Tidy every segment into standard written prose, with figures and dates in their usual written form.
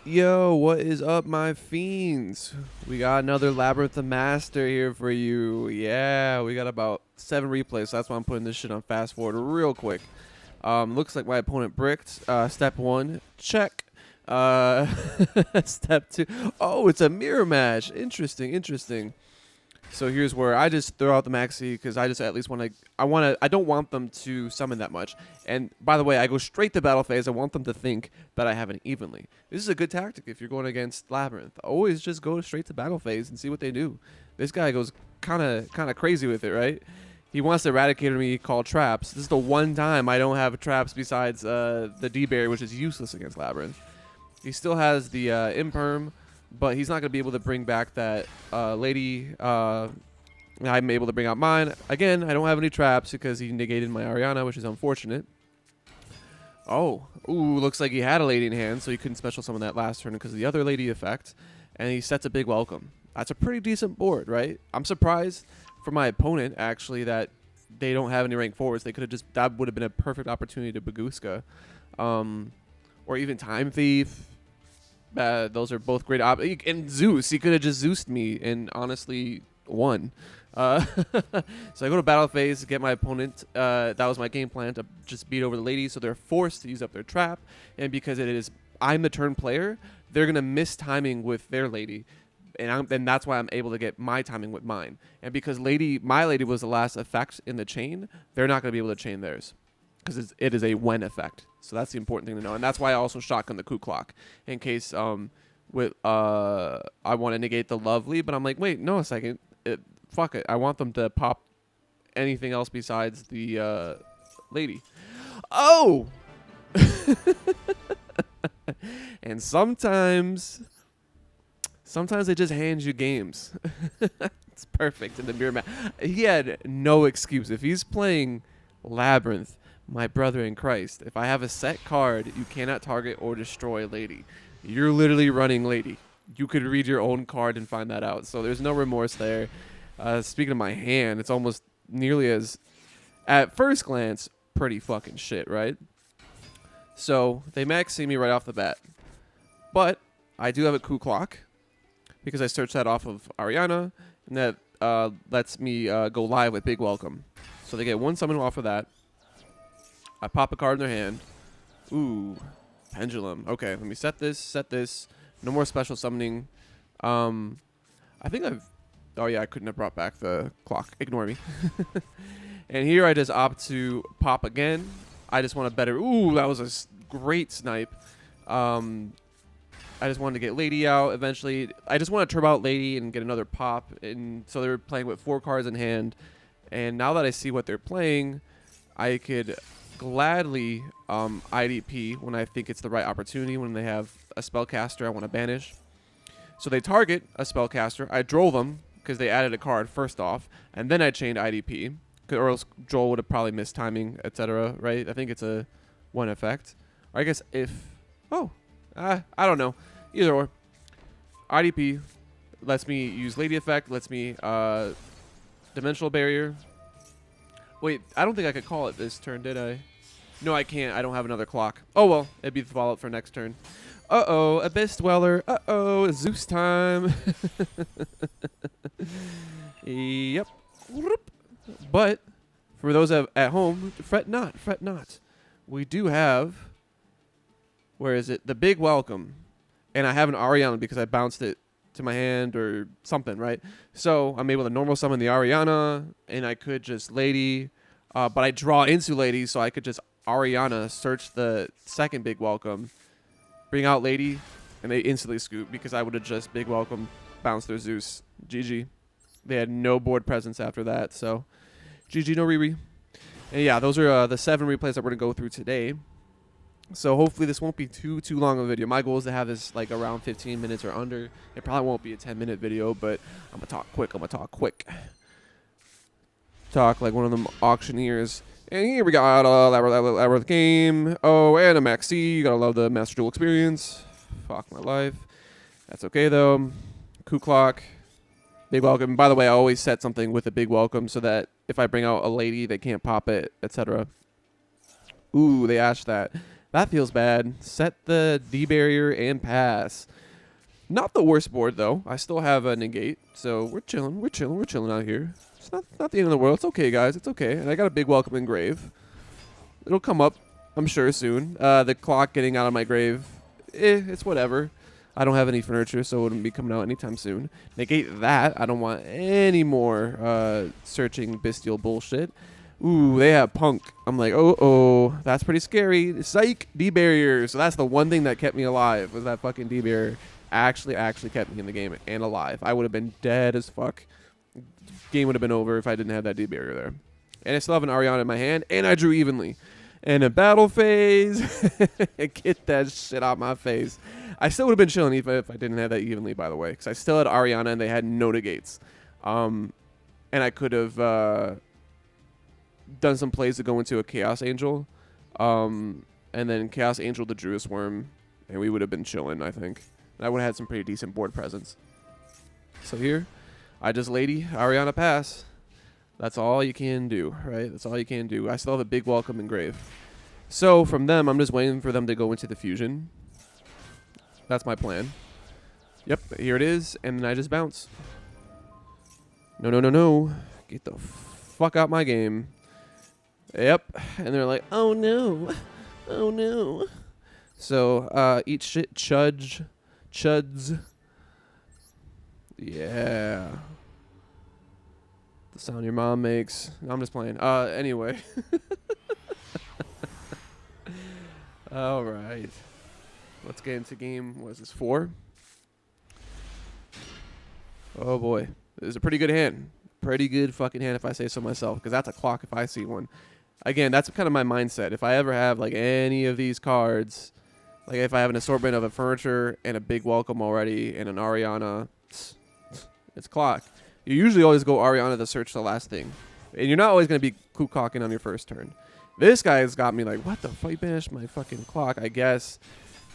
Yo, what is up, my fiends? We got another Labrynth the Master here for you. Yeah, we got about 7 replays, so that's why I'm putting this shit on fast forward real quick. Looks like my opponent bricked. Step 1, check. Uh, step 2, oh, it's a mirror match. Interesting, interesting. So here's where I just throw out the maxi because I just at least want to. I don't want them to summon that much. And by the way, I go straight to battle phase. I want them to think that I have it evenly. This is a good tactic if you're going against Labrynth. Always just go straight to battle phase and see what they do. This guy goes kind of crazy with it, right? He wants to eradicate me, call traps. This is the one time I don't have traps besides the D barrier, which is useless against Labrynth. He still has the imperm, but he's not going to be able to bring back that lady. I'm able to bring out mine. Again, I don't have any traps because he negated my Ariana, which is unfortunate. Oh, ooh, looks like he had a lady in hand, so he couldn't special summon that last turn because of the other lady effect. And he sets a big welcome. That's a pretty decent board, right? I'm surprised for my opponent, actually, that they don't have any rank forwards. They could have just, that would have been a perfect opportunity to Baguska. Or even Time Thief. Those are both great and Zeus, he could have just Zeused me and honestly won. So I go to battle phase, get my opponent. That was my game plan, to just beat over the lady, so they're forced to use up their trap. And because I'm the turn player, they're gonna miss timing with their lady, and that's why I'm able to get my timing with mine. And because my lady was the last effect in the chain, they're not gonna be able to chain theirs because it is a when effect. So that's the important thing to know, and that's why I also shotgun the coup clock in case I want to negate the lovely, but I'm like, wait, no a second, fuck it, I want them to pop anything else besides the lady. Oh, and sometimes they just hand you games. It's perfect in the mirror match. He had no excuse if he's playing Labrynth. My brother in Christ, if I have a set card, you cannot target or destroy lady. You're literally running lady. You could read your own card and find that out. So there's no remorse there. Speaking of my hand, it's almost nearly as, at first glance, pretty fucking shit, right? So they maxi me right off the bat. But I do have a coup clock because I searched that off of Ariana, and that lets me go live with Big Welcome. So they get one summon off of that. I pop a card in their hand. Ooh, pendulum. Okay, let me set this. No more special summoning. I think oh yeah, I couldn't have brought back the clock. Ignore me. And here I just opt to pop again. I just want a better, ooh, that was a great snipe. I just wanted to get lady out eventually. I just want to turbo out lady and get another pop. And so they were playing with 4 cards in hand. And now that I see what they're playing, I could gladly IDP when I think it's the right opportunity, when they have a spellcaster I want to banish. So they target a spellcaster. I drove them because they added a card first off, and then I chained IDP, or else Joel would have probably missed timing, etc. Right? I think it's a one effect. Or I guess if, I don't know. Either or. IDP lets me use lady effect, lets me dimensional barrier. Wait, I don't think I could call it this turn, did I? No, I can't. I don't have another clock. Oh, well. It'd be the follow-up for next turn. Uh-oh. Abyss Dweller. Uh-oh. Zeus time. Yep. But for those at home, fret not. Fret not. We do have... Where is it? The Big Welcome. And I have an Ariana because I bounced it to my hand or something, right? So I'm able to normal summon the Ariana, and I could just lady... but I draw into lady, so I could just Ariana search the second Big Welcome, bring out lady, and they instantly scoop because I would have just Big Welcome, bounced their Zeus. GG. They had no board presence after that, so GG, no Riri. And yeah, those are the 7 replays that we're going to go through today. So hopefully this won't be too long of a video. My goal is to have this like around 15 minutes or under. It probably won't be a 10-minute video, but I'm going to talk quick. Talk like one of them auctioneers. And here we got Labrynth game. Oh, and a maxi. You gotta love the Master Duel experience. Fuck my life. That's okay though. Coup clock. Big welcome. By the way, I always set something with a big welcome so that if I bring out a lady, they can't pop it, etc. Ooh, they ashed that. That feels bad. Set the D barrier and pass. Not the worst board though. I still have a negate, so we're chilling. We're chilling. We're chilling out here. It's not the end of the world. It's okay, guys. It's okay. And I got a big welcome in grave. It'll come up, I'm sure, soon. The clock getting out of my grave, it's whatever. I don't have any furniture, so it wouldn't be coming out anytime soon. Negate that. I don't want any more searching bestial bullshit. Ooh, they have punk. I'm like, oh, that's pretty scary. Psych, D-barrier. So that's the one thing that kept me alive, was that fucking D-barrier. Actually kept me in the game and alive. I would have been dead as fuck. Game would have been over if I didn't have that D-barrier there. And I still have an Ariana in my hand, and I drew evenly. And a battle phase. Get that shit out my face. I still would have been chilling if I didn't have that evenly, by the way, because I still had Ariana and they had no negates. And I could have done some plays to go into a Chaos Angel. And then Chaos Angel the Druid Worm, and we would have been chilling, I think. And I would have had some pretty decent board presence. So here, I just Lady Ariana pass. That's all you can do, right? That's all you can do. I still have a big welcome in grave. So from them, I'm just waiting for them to go into the fusion. That's my plan. Yep, here it is, and then I just bounce. No. Get the fuck out my game. Yep, and they're like, oh no. So, eat shit, chuds. Yeah. The sound your mom makes. No, I'm just playing. Anyway. All right. Let's get into game, what is this, 4? Oh, boy. This is a pretty good hand. Pretty good fucking hand if I say so myself, because that's a clock if I see one. Again, that's kind of my mindset. If I ever have, like, any of these cards, like if I have an assortment of a furniture and a big welcome already and an Ariana, it's clock. You usually always go Ariana to search the last thing. And you're not always going to be Kukocking on your first turn. This guy has got me like, what the fuck, banished my fucking clock, I guess.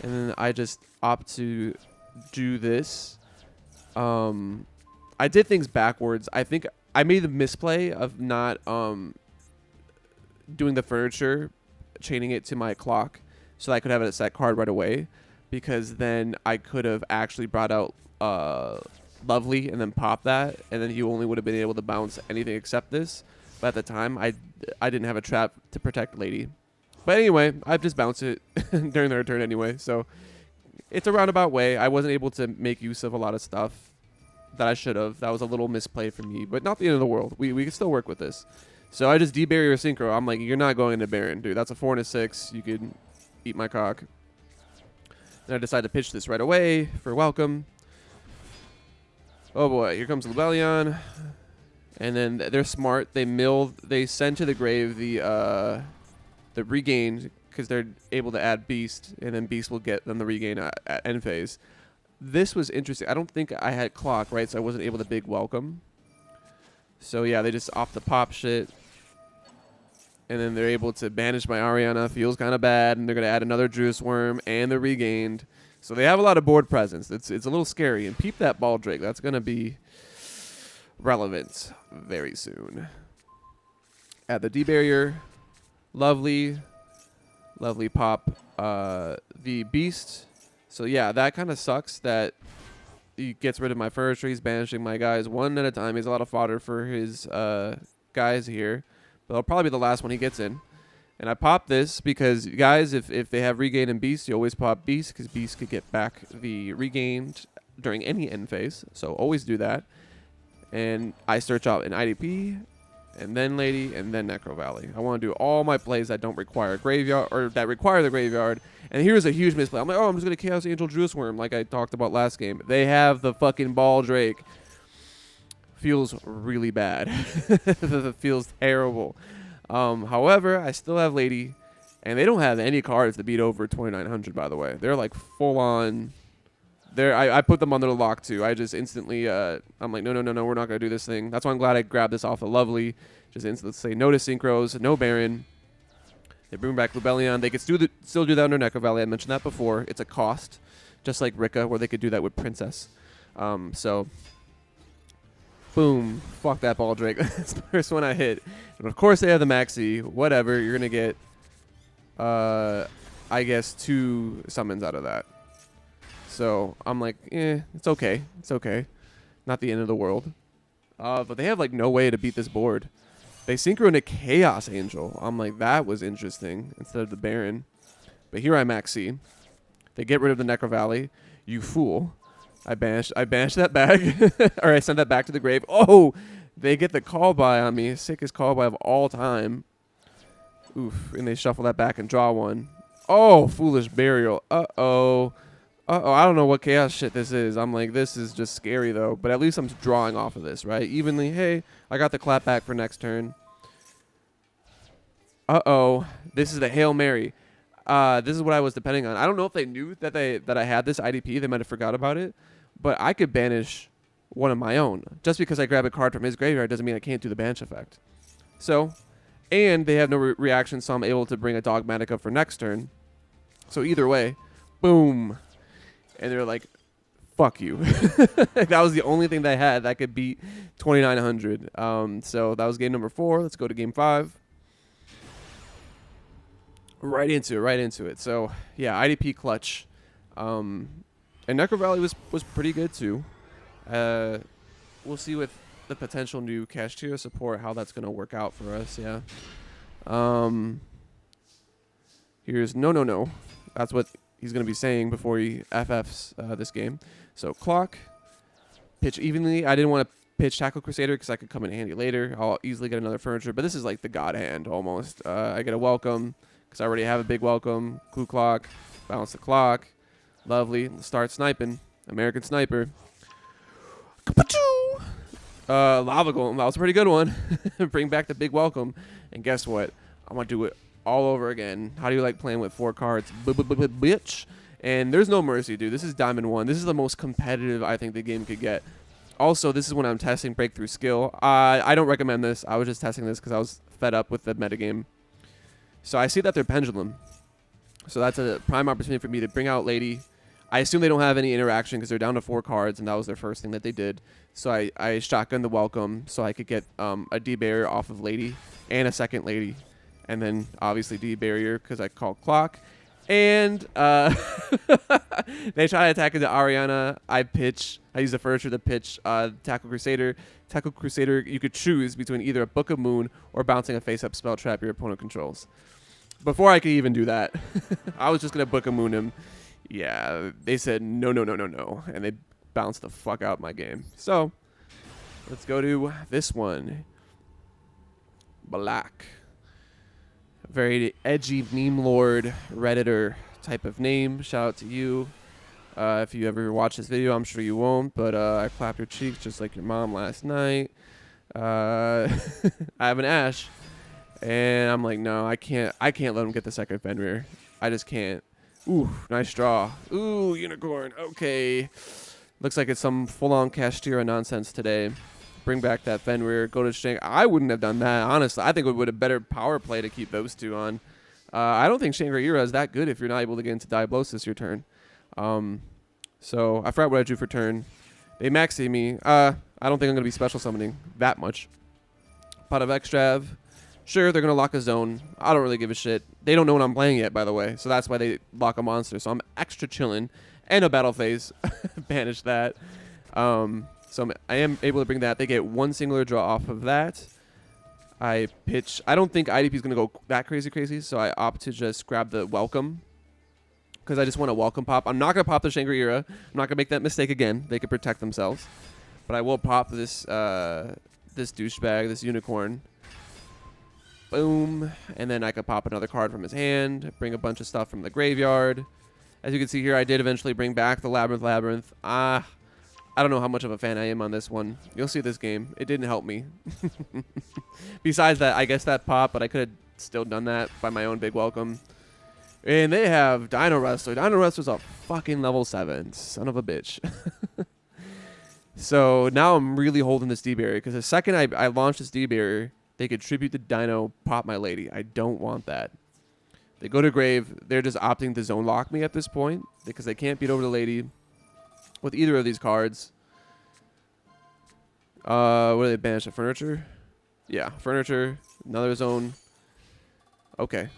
And then I just opt to do this. I did things backwards. I think I made the misplay of not doing the furniture, chaining it to my clock so that I could have a set card right away. Because then I could have actually brought out Lovely and then pop that, and then he only would have been able to bounce anything except this. But at the time, I didn't have a trap to protect Lady. But anyway, I've just bounced it during their turn anyway, so it's a roundabout way. I wasn't able to make use of a lot of stuff that I should have. That was a little misplay for me, but not the end of the world. We can still work with this. So I just D-barrier Synchro. I'm like, you're not going into Baron, dude. That's a 4 and a 6. You could eat my cock. Then I decide to pitch this right away for welcome. Oh boy, here comes Lebellion. And then they're smart. They send to the grave the regain, because they're able to add Beast, and then Beast will get them the regain at end phase. This was interesting. I don't think I had clock, right? So I wasn't able to big welcome. So yeah, they just opt to pop shit. And then they're able to banish my Ariana. Feels kind of bad. And they're going to add another Druid Worm and the regained. So they have a lot of board presence. It's a little scary. And peep that ball drake. That's going to be relevant very soon. Add the D-barrier. Lovely pop. The Beast. So yeah, that kind of sucks that he gets rid of my furniture. He's banishing my guys one at a time. He has a lot of fodder for his guys here. But it'll probably be the last one he gets in. And I pop this because, guys, if they have regain and Beast, you always pop Beast, because Beast could get back the regained during any end phase. So always do that. And I search out an IDP, and then Lady, and then Necro Valley. I want to do all my plays that don't require graveyard, or that require the graveyard. And here's a huge misplay. I'm like, oh, I'm just going to Chaos Angel Druid Worm, like I talked about last game. They have the fucking ball drake. Feels really bad. Feels terrible. However, I still have Lady, and they don't have any cards to beat over 2,900, by the way. They're like full on. I put them under the lock too. I just instantly, I'm like, no, we're not going to do this thing. That's why I'm glad I grabbed this off of Lovely. Just instantly say no to Synchros, no Baron. They bring back Lebellion. They could still do that under Necro Valley. I mentioned that before. It's a cost, just like Rika, where they could do that with Princess. So, boom. Fuck that ball drake. That's the first one I hit. And of course they have the Maxi. Whatever. You're going to get I guess, 2 summons out of that. So I'm like, it's okay. It's okay. Not the end of the world. But they have like no way to beat this board. They synchro into Chaos Angel. I'm like, that was interesting instead of the Baron. But here I max C. They get rid of the Necro Valley. You fool. I banished that bag. Or I sent that back to the grave. Oh, they get the call by on me. Sickest call by of all time. Oof. And they shuffle that back and draw one. Oh, Foolish Burial. Uh-oh. Uh-oh, I don't know what chaos shit this is. I'm like, this is just scary, though. But at least I'm drawing off of this, right? Evenly, hey, I got the clap back for next turn. Uh-oh. This is the Hail Mary. This is what I was depending on. I don't know if they knew that I had this IDP. They might have forgot about it. But I could banish one of my own. Just because I grab a card from his graveyard doesn't mean I can't do the banish effect. So, and they have no reaction, so I'm able to bring a Dogmatic up for next turn. So either way, boom. And they're like, fuck you. That was the only thing they had that could beat 2,900. So that was game number 4. Let's go to game 5. Right into it. So, yeah, IDP clutch. And Necro Valley was pretty good, too. We'll see with the potential new Cashier support how that's going to work out for us, yeah. Here's no. That's what he's going to be saying before he FFs this game. So clock, pitch evenly. I didn't want to pitch Tackle Crusader because I could come in handy later. I'll easily get another furniture, but this is like the god hand almost. I get a welcome because I already have a big welcome. Clue clock, bounce the clock. Lovely. Start sniping. American Sniper. Lava Golem. That was a pretty good one. Bring back the big welcome. And guess what? I'm going to do it all over again. How do you like playing with 4 cards? Bitch. And there's no mercy, dude. This is Diamond 1. This is the most competitive I think the game could get. Also, this is when I'm testing Breakthrough Skill. I don't recommend this. I was just testing this because I was fed up with the metagame. So I see that they're Pendulum. So that's a prime opportunity for me to bring out Lady. I assume they don't have any interaction because they're down to 4 cards, and that was their first thing that they did. So I shotgun the welcome so I could get a D-Barrier off of Lady and a second Lady. And then, obviously, D-Barrier because I called Clock. And they try to attack into Ariana. I use the furniture to pitch Tackle Crusader. Tackle Crusader, you could choose between either a Book of Moon or bouncing a face-up spell trap your opponent controls. Before I could even do that, I was just going to Book of Moon him. Yeah, they said no. And they bounced the fuck out my game. So, let's go to this one. Black. Very edgy meme lord, Redditor type of name. Shout out to you. If you ever watch this video, I'm sure you won't, but I clapped your cheeks just like your mom last night. I have an Ash, and I'm like, no, I can't let him get the second Fenrir. I just can't. Ooh, nice draw. Ooh, Unicorn. Okay. Looks like it's some full-on Kashtira nonsense today. Bring back that Fenrir. Go to Shank. I wouldn't have done that, honestly. I think it would have better power play to keep those 2 on. I don't think Shangri-Ira is that good if you're not able to get into Diablosis your turn. So I forgot what I drew for turn. They maxed me. I don't think I'm going to be special summoning that much. Pot of Extrav. Sure, they're going to lock a zone. I don't really give a shit. They don't know what I'm playing yet, by the way. So that's why they lock a monster. So I'm extra chilling. And a battle phase. Banish that. So I am able to bring that. They get 1 singular draw off of that. I pitch. I don't think IDP is going to go that crazy. So I opt to just grab the welcome. Because I just want a welcome pop. I'm not going to pop the Shangri-Ira. I'm not going to make that mistake again. They can protect themselves. But I will pop this this douchebag, this unicorn. Boom. And then I could pop another card from his hand. Bring a bunch of stuff from the graveyard. As you can see here, I did eventually bring back the Labrynth. I don't know how much of a fan I am on this one. You'll see this game. It didn't help me. Besides that, I guess that pop, but I could have still done that by my own big welcome. And they have Dino Wrestler. Dino Wrestler's a fucking level 7. Son of a bitch. So now I'm really holding this D-Barrier. Because the second I launch this D-Barrier, they could tribute the Dino, pop my Lady. I don't want that. They go to grave. They're just opting to zone lock me at this point. Because they can't beat over the Lady with either of these cards. What do they banish? The furniture? Yeah, furniture. Another zone. Okay.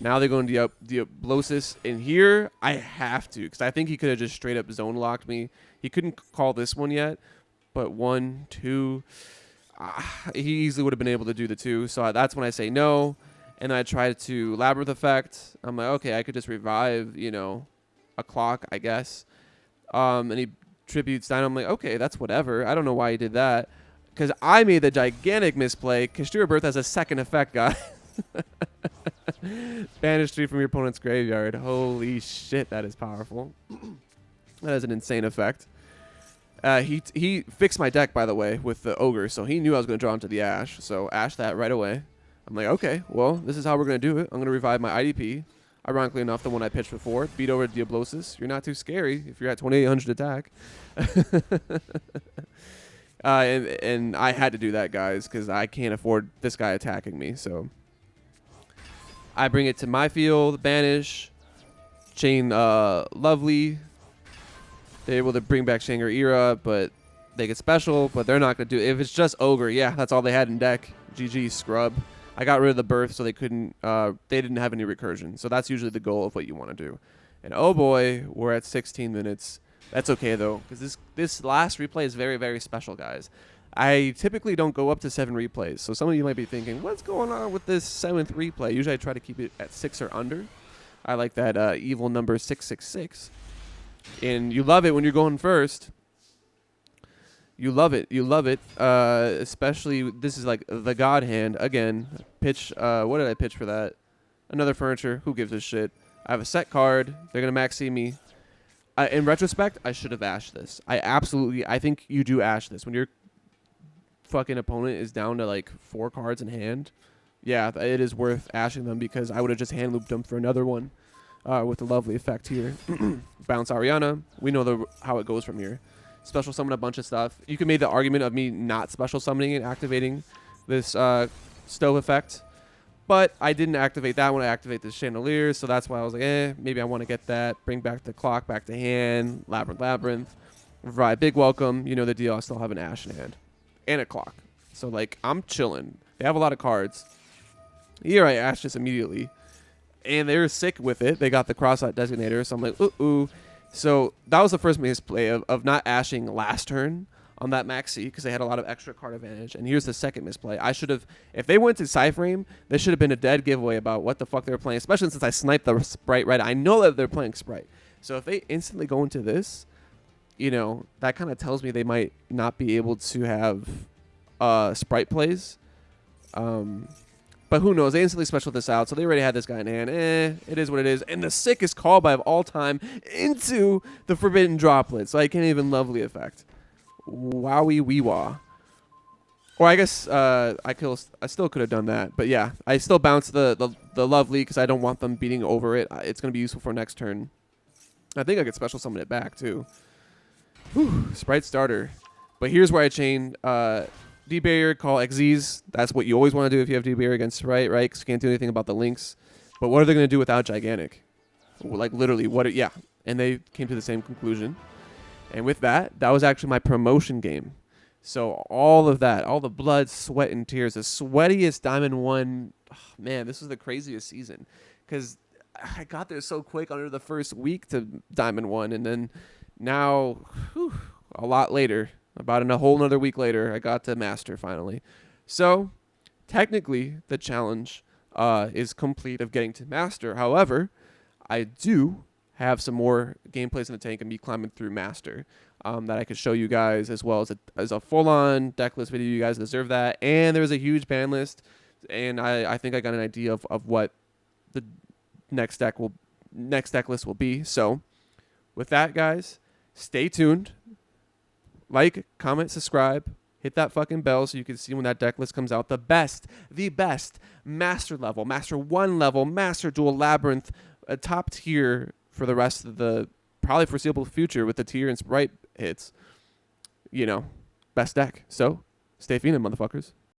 Now they're going to Diablosis. And here, I have to, because I think he could have just straight up zone locked me. He couldn't call this one yet, but 1, 2, he easily would have been able to do the 2. So that's when I say no. And I try to Labrynth effect. I'm like, okay, I could just revive, a clock, I guess. And he tributes down. I'm like, okay, that's whatever. I don't know why he did that. Because I made the gigantic misplay. Kashtira Birth has a second effect, guys. Banish 3 from your opponent's graveyard. Holy shit, that is powerful. That is an insane effect. He fixed my deck, by the way, with the Ogre, so he knew I was going to draw into the Ash. So Ash that right away. I'm like, okay, well, this is how we're going to do it. I'm going to revive my IDP. Ironically enough, the one I pitched before. Beat over Diablosis. You're not too scary if you're at 2800 attack. And I had to do that, guys, because I can't afford this guy attacking me. So I bring it to my field, banish, chain Lovely. They're able to bring back Shanger Era, but they get special, but they're not going to do it. If it's just Ogre, yeah, that's all they had in deck. GG, scrub. I got rid of the birth, so they couldn't. They didn't have any recursion. So that's usually the goal of what you want to do. And oh boy, we're at 16 minutes. That's okay though, because this last replay is very, very special, guys. I typically don't go up to 7 replays. So some of you might be thinking, what's going on with this 7th replay? Usually I try to keep it at 6 or under. I like that evil number 666. And you love it when you're going first. You love it. You love it. Especially, this is like the God Hand. Again, pitch. What did I pitch for that? Another furniture. Who gives a shit? I have a set card. They're going to maxi me. In retrospect, I should have ashed this. I think you do ash this. When your fucking opponent is down to like 4 cards in hand, yeah, it is worth ashing them, because I would have just hand looped them for another one with the lovely effect here. Bounce Ariana. We know how it goes from here. Special summon a bunch of stuff. You can make the argument of me not special summoning and activating this stove effect, but I didn't activate that one. I activate this chandelier, so that's why I was like, maybe I want to get that. Bring back the clock, back to hand. Labrynth. Revive Big Welcome. You know the deal. I still have an Ash in hand and a clock, so like I'm chilling. They have a lot of cards. Here I Ash this immediately, and they were sick with it. They got the cross-out designator, so I'm like, ooh. So that was the first misplay of not ashing last turn on that maxi, because they had a lot of extra card advantage. And here's the second misplay. I should have, if they went to Cyframe, this should have been a dead giveaway about what the fuck they were playing, especially since I sniped the Sprite right. I know that they're playing Sprite. So if they instantly go into this, that kind of tells me they might not be able to have Sprite plays. But who knows? They instantly special this out, so they already had this guy in hand. It is what it is. And the sickest callback of all time into the Forbidden Droplet, so I can't even lovely effect. Wowie wee wah. Or I guess I still could have done that, but yeah, I still bounce the lovely because I don't want them beating over it. It's gonna be useful for next turn. I think I could special summon it back too. Whew, Sprite starter. But here's where I chain. D-Barrier, call XZs. That's what you always want to do if you have D-Barrier against Sprite, right? Because you can't do anything about the links. But what are they going to do without Gigantic? Like, literally, yeah. And they came to the same conclusion. And with that was actually my promotion game. So all of that, all the blood, sweat, and tears, the sweatiest Diamond 1. Oh, man, this was the craziest season. Because I got there so quick under the first week to Diamond 1. And then now, a lot later, about a whole another week later, I got to Master finally. So, technically, the challenge is complete of getting to Master. However, I do have some more gameplays in the tank and me climbing through Master that I could show you guys, as well as a full-on deck list video. You guys deserve that. And there's a huge ban list, and I think I got an idea of what the next deck list will be. So, with that, guys, stay tuned. Like, comment, subscribe, hit that fucking bell so you can see when that deck list comes out. The best Master level, Master 1 level, Master Duel Labrynth, a top tier for the rest of the probably foreseeable future with the tier and Sprite hits. Best deck. So, stay phenom, motherfuckers.